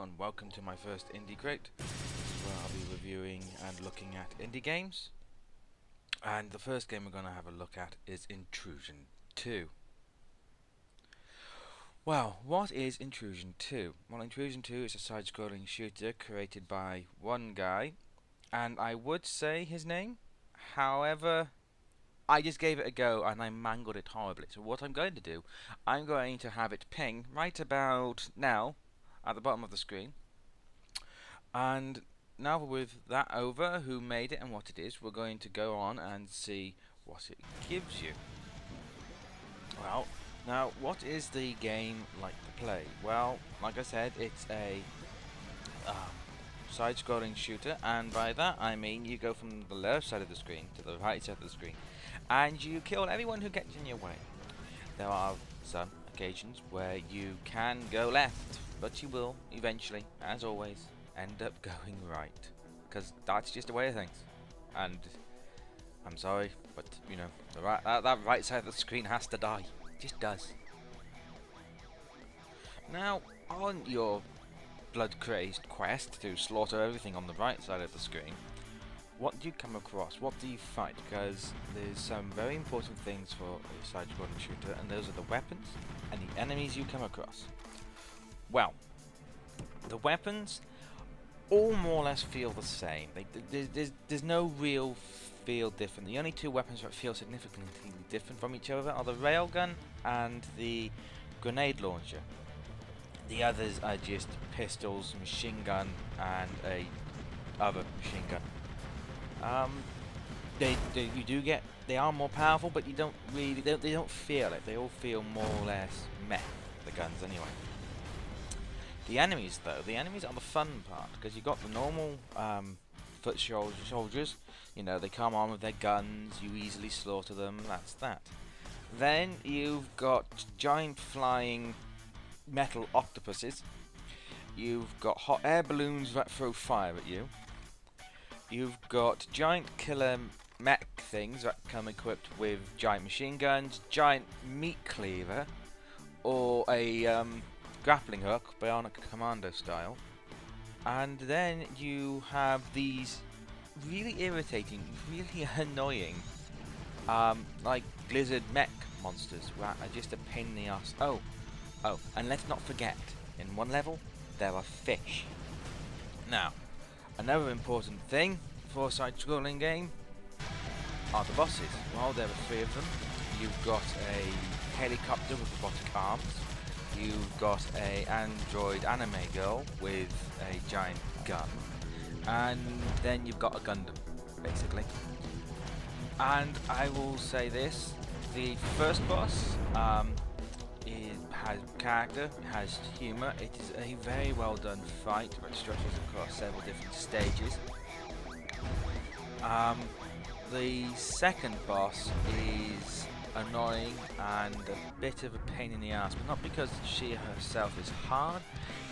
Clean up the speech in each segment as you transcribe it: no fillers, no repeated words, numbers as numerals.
and welcome to my first Indie Crate, where I'll be reviewing and looking at indie games. And the first game we're going to have a look at is Intrusion 2. Well, what is Intrusion 2? Well, Intrusion 2 is a side-scrolling shooter created by one guy, and I would say his name. However, I just gave it a go and I mangled it horribly. So what I'm going to do, I'm going to have it ping right about now at the bottom of the screen. And now with that over, who made it and what it is, we're going to go on and see what it gives you. Well, now what is the game like to play? Well, like I said, it's a side-scrolling shooter, and by that I mean you go from the left side of the screen to the right side of the screen, and you kill everyone who gets in your way. There are some occasions where you can go left, but you will eventually, as always, end up going right, because that's just the way of things. And I'm sorry, but you know, that right side of the screen has to die. It just does. Now, on your blood-crazed quest to slaughter everything on the right side of the screen, what do you come across? What do you fight? Because there's some very important things for a side-scrolling shooter, and those are the weapons and the enemies you come across. Well, the weapons all more or less feel the same. There's no real feel different. The only two weapons that feel significantly different from each other are the railgun and the grenade launcher. The others are just pistols, machine gun, and a other machine gun. They are more powerful, but you don't really, they don't feel it. They all feel more or less meh, the guns anyway. The enemies though, the enemies are the fun part, because you've got the normal foot soldiers, you know, they come on with their guns, you easily slaughter them, that's that. Then you've got giant flying metal octopuses, you've got hot air balloons that throw fire at you, you've got giant killer mech things that come equipped with giant machine guns, giant meat cleaver, or a grappling hook, Bionic Commando style. And then you have these really irritating, really annoying, like lizard mech monsters that are just a pain in the ass. Oh, and let's not forget, in one level, there are fish. Now, another important thing for a side-scrolling game are the bosses. Well, there are three of them. You've got a helicopter with robotic arms. You've got a android anime girl with a giant gun. And then you've got a Gundam, basically. And I will say this, the first boss has character, it has humour, it is a very well done fight that stretches across several different stages. The second boss is annoying and a bit of a pain in the ass, but not because she herself is hard,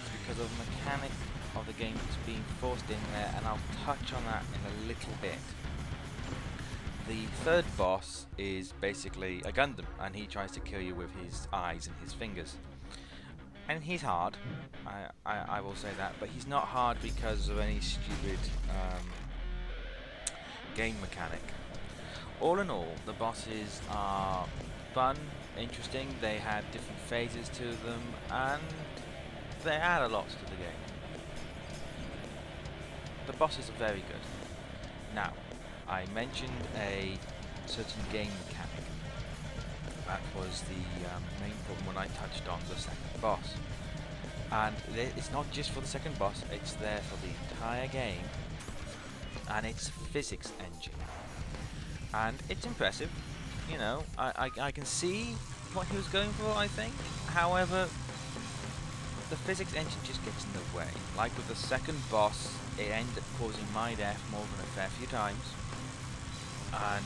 it's because of the mechanic of the game that's being forced in there, and I'll touch on that in a little bit. The third boss is basically a Gundam, and he tries to kill you with his eyes and his fingers. And he's hard, I will say that, but he's not hard because of any stupid game mechanic. All in all, the bosses are fun, interesting, they have different phases to them, and they add a lot to the game. The bosses are very good. Now, I mentioned a certain game mechanic. That was the main problem when I touched on the second boss. And it's not just for the second boss, it's there for the entire game, and it's physics engine. And it's impressive, you know, I can see what he was going for, I think. However, the physics engine just gets in the way. Like with the second boss, it ended up causing my death more than a fair few times. And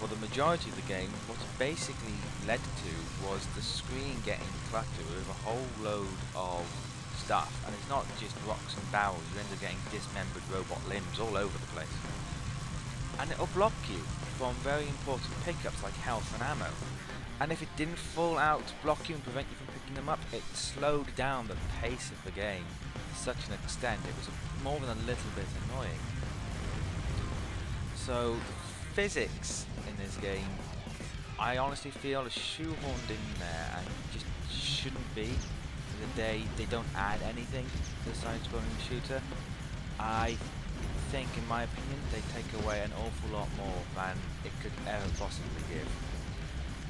for the majority of the game, what it basically led to was the screen getting cluttered with a whole load of stuff. And it's not just rocks and barrels, you end up getting dismembered robot limbs all over the place. And it'll block you from very important pickups like health and ammo. And if it didn't fall out to block you and prevent you from picking picking them up, it slowed down the pace of the game to such an extent it was more than a little bit annoying. So the physics in this game, I honestly feel are shoehorned in there and just shouldn't be. They don't add anything to the side-scrolling shooter. I think, in my opinion, they take away an awful lot more than it could ever possibly give.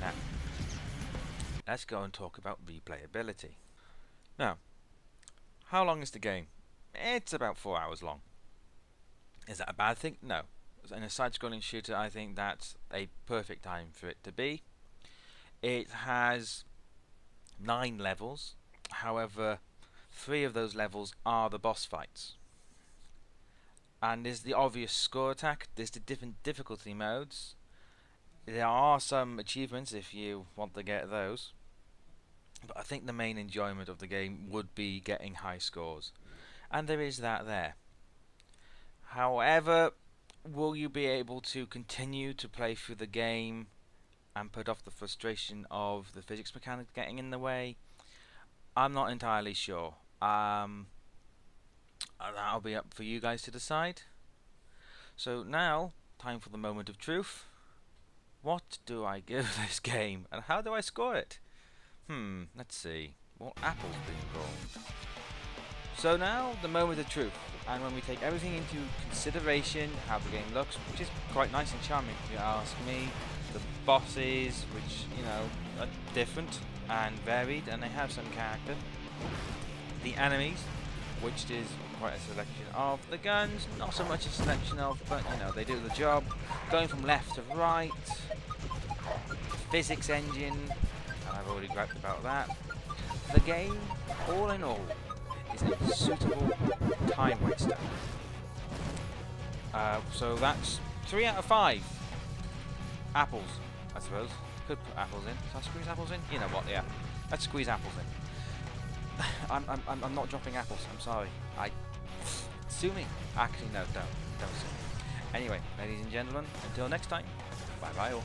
Now, let's go and talk about replayability. Now, how long is the game? It's about 4 hours long. Is that a bad thing? No. In a side-scrolling shooter, I think that's a perfect time for it to be. It has 9 levels. However, 3 of those levels are the boss fights. And there's the obvious score attack, there's the different difficulty modes. There are some achievements if you want to get those. But I think the main enjoyment of the game would be getting high scores. And there is that there. However, will you be able to continue to play through the game and put off the frustration of the physics mechanics getting in the way? I'm not entirely sure. That'll be up for you guys to decide. So now, time for the moment of truth. What do I give this game, and how do I score it? Let's see. What apples being rolled? So now, the moment of truth. And when we take everything into consideration, how the game looks, which is quite nice and charming if you ask me. The bosses, which, you know, are different and varied, and they have some character. The enemies, which is quite a selection of. The guns, not so much a selection of, but you know, they do the job. Going from left to right. Physics engine, and I've already griped about that. The game, all in all, is a suitable time waster. So that's 3 out of 5. Apples, I suppose. Could put apples in. Should I squeeze apples in? You know what? Yeah, let's squeeze apples in. I'm not dropping apples. I'm sorry. Sue me. Actually, no, don't sue me. Anyway, ladies and gentlemen, until next time. Bye bye all.